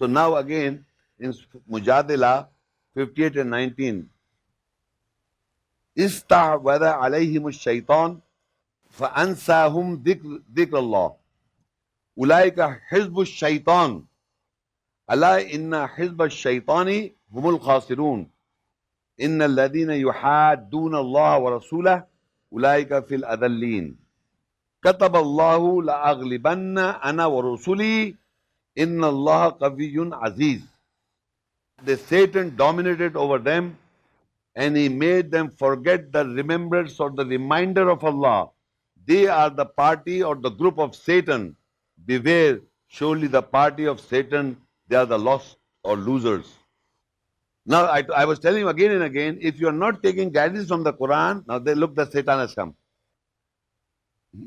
So now again in Mujadila 58 and 19, استعوذ عليهم الشيطان فأنساهم ذكر الله أولئك حزب الشيطان ألا إن حزب الشيطان هم الخاسرون إن الذين يحادون الله ورسوله أولئك في الأذلين كتب الله لأغلبن أنا ورسلي إن الله قوي عزيز. The Satan dominated over them and he made them forget the remembrance or the reminder of Allah. They are the party or the group of Satan. Beware, surely the party of Satan, they are the lost or losers. Now, I was telling you again and again, if you are not taking guidance from the Quran, now they look, the Satan has come.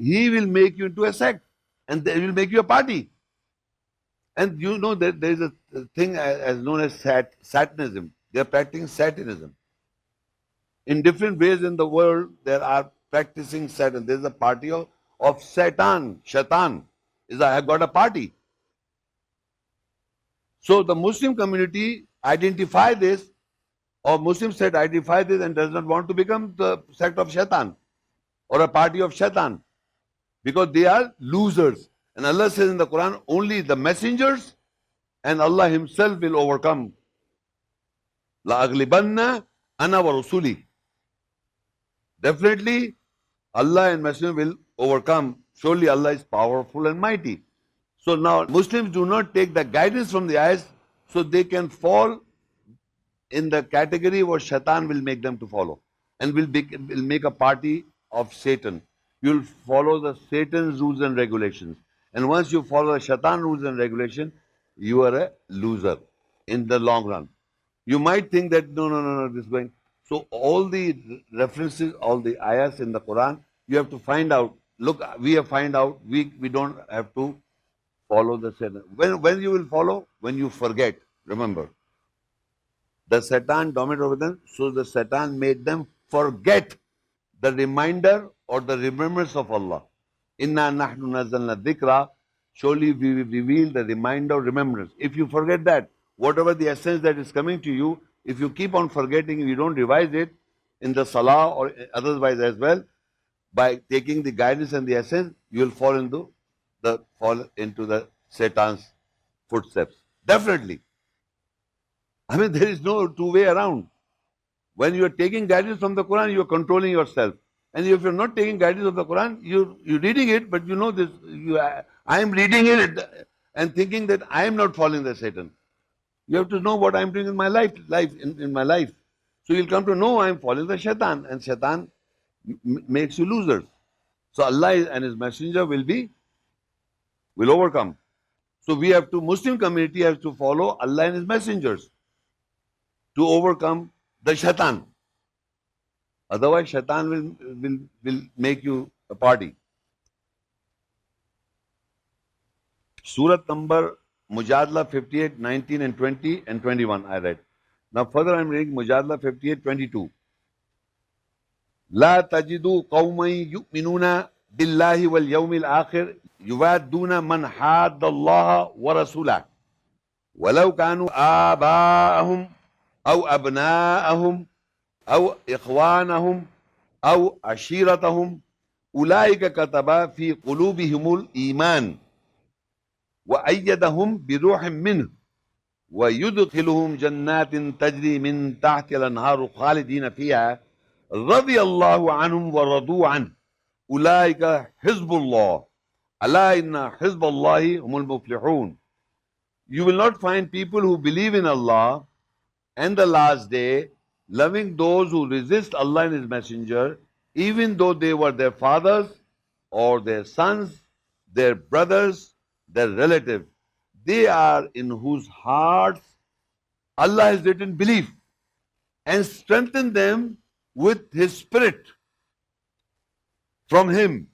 He will make you into a sect and they will make you a party. And you know that there is a thing as known as Satanism. They are practicing Satanism. In different ways in the world, there are practicing Satan. There is a party of Satan. Shaitan have got a party. So the Muslim community identify this, or Muslim sect identify this and does not want to become the sect of Shaitan or a party of Shaitan because they are losers. And Allah says in the Quran, only the messengers and Allah Himself will overcome. La aglibanna ana wa rasuli. Definitely, Allah and Messenger will overcome. Surely Allah is powerful and mighty. So now Muslims do not take the guidance from the ayahs, so they can fall in the category where Shaitan will make them to follow and will make a party of Satan. You'll follow the Satan's rules and regulations. And once you follow the Shaitan rules and regulations, you are a loser in the long run. You might think that no, this is going. So all the references, all the ayahs in the Quran, you have to find out. Look, we have find out. We don't have to follow the Satan. When you will follow? When you forget. Remember, the Satan dominated over them, so the Satan made them forget the reminder or the remembrance of Allah. Inna nahnu nazzalna dhikra. Surely we will reveal the reminder, remembrance. If you forget that, whatever the essence that is coming to you, if you keep on forgetting, you don't revise it in the salah or otherwise as well, by taking the guidance and the essence, you will fall into the Satan's footsteps. Definitely. I mean, there is no two way around. When you are taking guidance from the Quran, you are controlling yourself. And if you are not taking guidance of the Quran, you're reading it, but you know this. I am reading it and thinking that I am not following the Satan. You have to know what I am doing in my life, in my life. So you'll come to know I am following the Shaitan, and Shaitan makes you losers. So Allah and His Messenger will overcome. So Muslim community has to follow Allah and His messengers to overcome the Shaitan. Otherwise, Shaitan will make you a party. Surat number Mujadala 58, 19 and 20 and 21 I read. Now further I am reading Mujadala 58, 22. لا تجدوا قوما يؤمنون بالله واليوم الآخر يوادون من حاد الله ورسوله ولو كانوا آباءهم أو أبناءهم أو إخوانهم أو عشيرتهم أولئك كتب في قلوبهم الإيمان وأيدهم بروح منه ويدخلهم جنات تجري من تحت الأنهار خالدين فيها رضي الله عنهم ورضوا عنه أولئك حزب الله ألا إن حزب الله هم المفلحون. You will not find people who believe in Allah and the last day, loving those who resist Allah and His Messenger, even though they were their fathers or their sons, their brothers, their relatives. They are in whose hearts Allah has written belief and strengthened them with His Spirit from Him.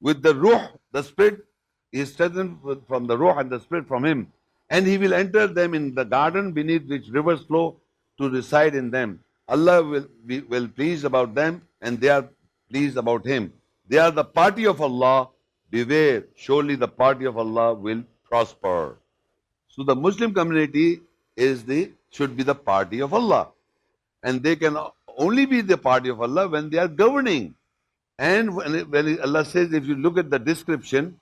With the Ruh, the Spirit, He is strengthened from the Ruh and the Spirit from Him. And He will enter them in the garden beneath which rivers flow to reside in them. Allah will please about them and they are pleased about Him. They are the party of Allah. Beware, surely the party of Allah will prosper. So the Muslim community should be the party of Allah. And they can only be the party of Allah when they are governing. And when Allah says, if you look at the description,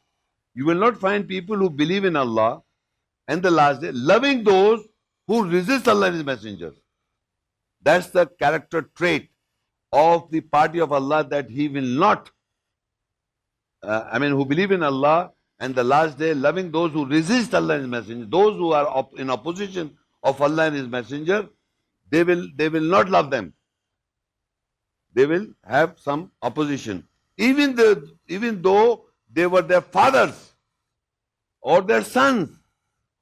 you will not find people who believe in Allah and the last day, loving those who resist Allah and His messengers. That's the character trait of the party of Allah, that He will not, who believe in Allah and the last day, loving those who resist Allah and His messenger, those who are in opposition of Allah and His messenger, they will not love them. They will have some opposition. Even though they were their fathers or their sons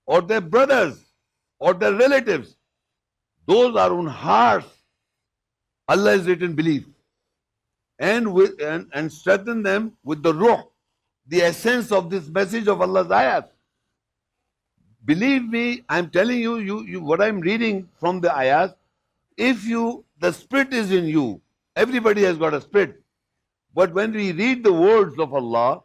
or their brothers or their relatives, those are on hearts. Allah is written belief. And strengthen them with the ruh, the essence of this message of Allah's ayat. Believe me, I'm telling you, what I'm reading from the ayat, if the spirit is in you, everybody has got a spirit. But when we read the words of Allah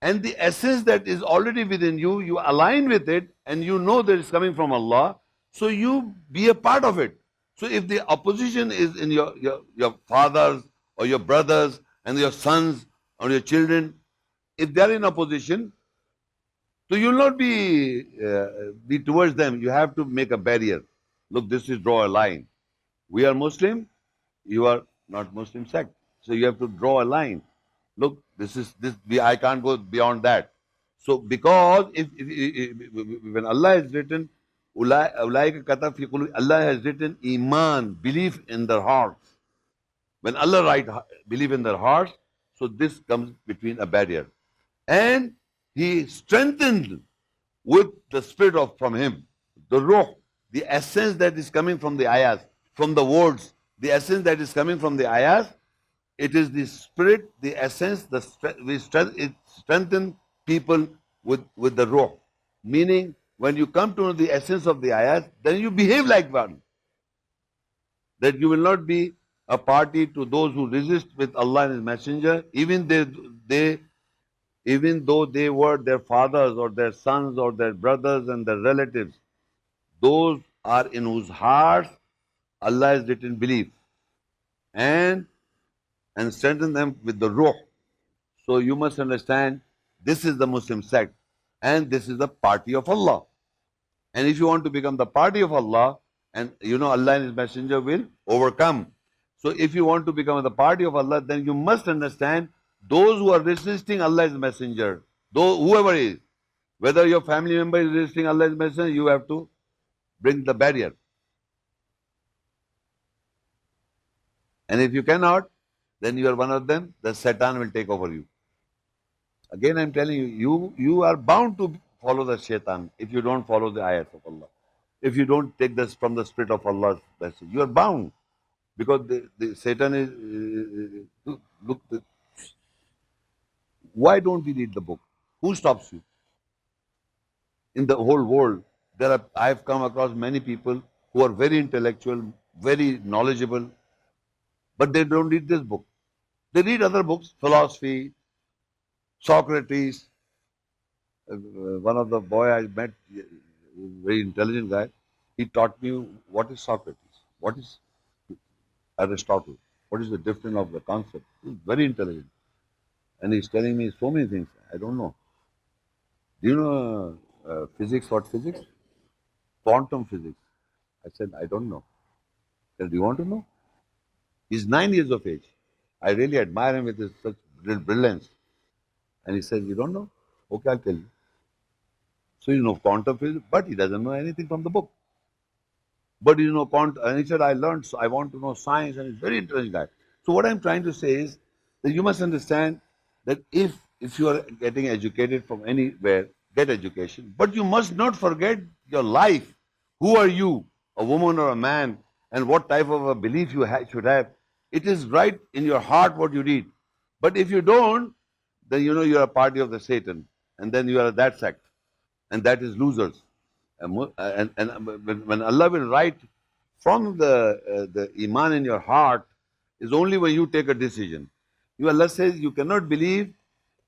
and the essence that is already within you, you align with it and you know that it's coming from Allah, so you be a part of it. So if the opposition is in your fathers or your brothers and your sons or your children, if they are in opposition, so you will not be towards them. You have to make a barrier. Look, this is draw a line. We are Muslim, you are not Muslim sect. So you have to draw a line. Look, I can't go beyond that. So because when Allah has written, Allah has written iman, belief in their hearts. When Allah write believe in their hearts, so this comes between a barrier. And He strengthened with the spirit from Him, the ruh, the essence that is coming from the ayahs, from the words, the essence that is coming from the ayahs. It is the spirit, the essence, it strengthens people with the ruh. Meaning, when you come to know the essence of the ayahs, then you behave like one. That you will not be a party to those who resist with Allah and His Messenger, even though they were their fathers or their sons or their brothers and their relatives. Those are in whose hearts Allah has written belief. And strengthen them with the ruh. So you must understand, this is the Muslim sect and this is the party of Allah. And if you want to become the party of Allah, and Allah and His Messenger will overcome. So if you want to become the party of Allah, then you must understand those who are resisting Allah and His Messenger, whoever is, whether your family member is resisting Allah and His Messenger, you have to bring the barrier. And if you cannot, then you are one of them, the shaitan will take over you. Again, I'm telling you are bound to follow the shaitan if you don't follow the ayats of Allah. If you don't take this from the spirit of Allah's message, you are bound. Because the Satan is, look, why don't we read the book? Who stops you? In the whole world, I have come across many people who are very intellectual, very knowledgeable, but they don't read this book. They read other books, philosophy, Socrates. One of the boy I met, very intelligent guy, he taught me what is Socrates, what is Aristotle, what is the difference of the concept. He's very intelligent. And he's telling me so many things. I don't know. Do you know physics? What physics? Quantum physics. I said, I don't know. He said, do you want to know? He's 9 years of age. I really admire him with his such brilliance. And he said, you don't know? Okay, I'll tell you. So you know quantum physics, but he doesn't know anything from the book. But you know quantum, and he said, I learned, so I want to know science, and he's a very intelligent guy. So what I'm trying to say is that you must understand that if you are getting educated from anywhere, get education, but you must not forget your life. Who are you, a woman or a man, and what type of a belief you should have. It is right in your heart what you read. But if you don't, then you're a party of the Satan, and then you are that sect, and that is losers. And when Allah will write from the iman in your heart, is only when you take a decision. Allah says you cannot believe.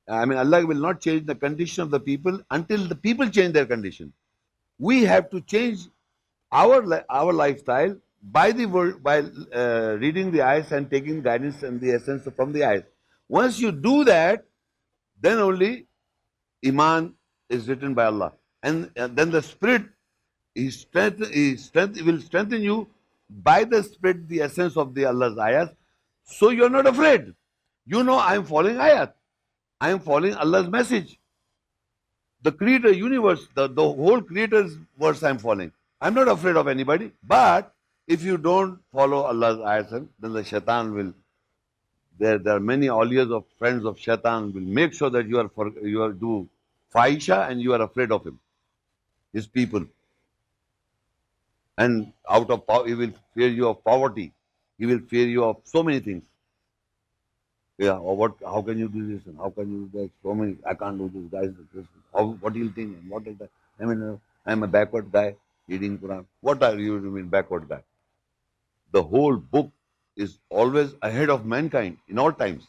Allah will not change the condition of the people until the people change their condition. We have to change our lifestyle by the word, by reading the ayahs and taking guidance and the essence from the ayahs. Once you do that, then only Iman is written by Allah. And then the Spirit will strengthen you by the Spirit, the essence of the Allah's ayahs. So you're not afraid. You know, I am following ayat. I am following Allah's message. The creator universe, the whole creator's words I'm following. I'm not afraid of anybody. But if you don't follow Allah's ayahs, then the shaitan will. There are many awliyas of friends of shaitan will make sure that you are do faisha and you are afraid of him, his people. And out of he will fear you of poverty. He will fear you of so many things. Yeah, or what? How can you do this? And how can you do that? So many. I can't do this, guys. What do you think? And what is that? I mean, I'm a backward guy reading Quran. What are you mean backward guy? The whole book is always ahead of mankind in all times.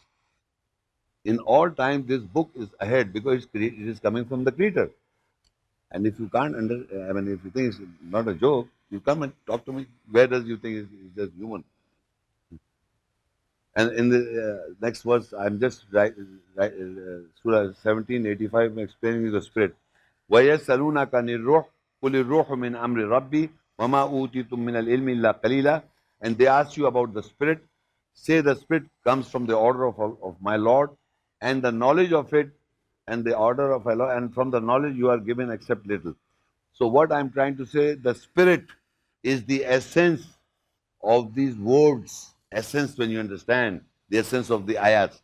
In all time, this book is ahead because it is coming from the Creator. And if you can't I mean, if you think it's not a joke, you come and talk to me. Where does you think it's just human? And in the next verse, I'm just Surah 1785, explaining you the Spirit. وَيَسْأَلُونَكَ عَنِ الرُّوحِ قُلِ الرُّوحُ مِنْ أَمْرِ رَبِّي وَمَا أُوتِيتُم مِّنَ الْعِلْمِ إِلَّا قَلِيلًا. And they ask you about the Spirit. Say the Spirit comes from the order of my Lord, and the knowledge of it, and the order of Allah, and from the knowledge you are given except little. So what I'm trying to say, the Spirit is the essence of these words, essence when you understand the essence of the ayats.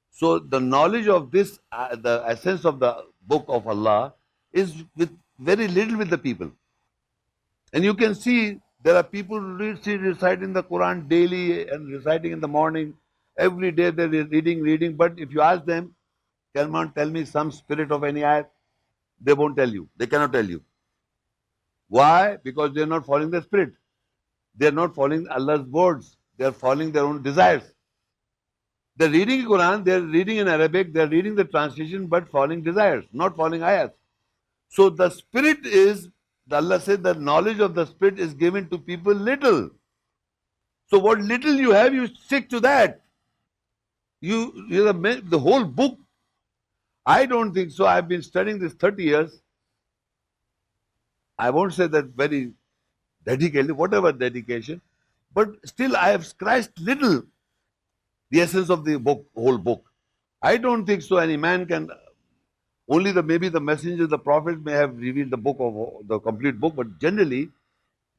So the knowledge of this, the essence of the book of Allah is with very little with the people. And you can see there are people reciting the Quran daily and reciting in the morning. Every day they're reading. But if you ask them, come on, tell me some spirit of any ayat, they won't tell you. They cannot tell you. Why? Because they're not following the spirit. They're not following Allah's words. They're following their own desires. They're reading Quran, they're reading in Arabic, they're reading the translation, but following desires, not following ayats. So the spirit is, Allah said, the knowledge of the spirit is given to people little. So what little you have, you stick to that. The whole book. I don't think so. I've been studying this 30 years. I won't say that very dedicated, whatever dedication, but still I have scratched little the essence of the book, whole book. I don't think so. Any man can. Only maybe the messenger, the prophet may have revealed the book of the complete book, but generally,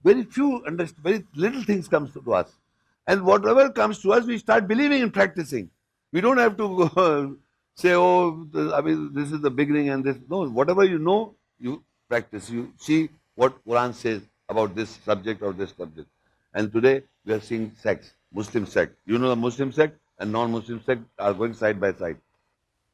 very few, very little things comes to us, and whatever comes to us, we start believing and practicing. We don't have to say, "Oh, I mean, this is the beginning," and this. No, whatever you know, you practice. You see what Quran says about this subject or this subject. And today we are seeing sects, Muslim sect. You know, the Muslim sect and non-Muslim sect are going side by side.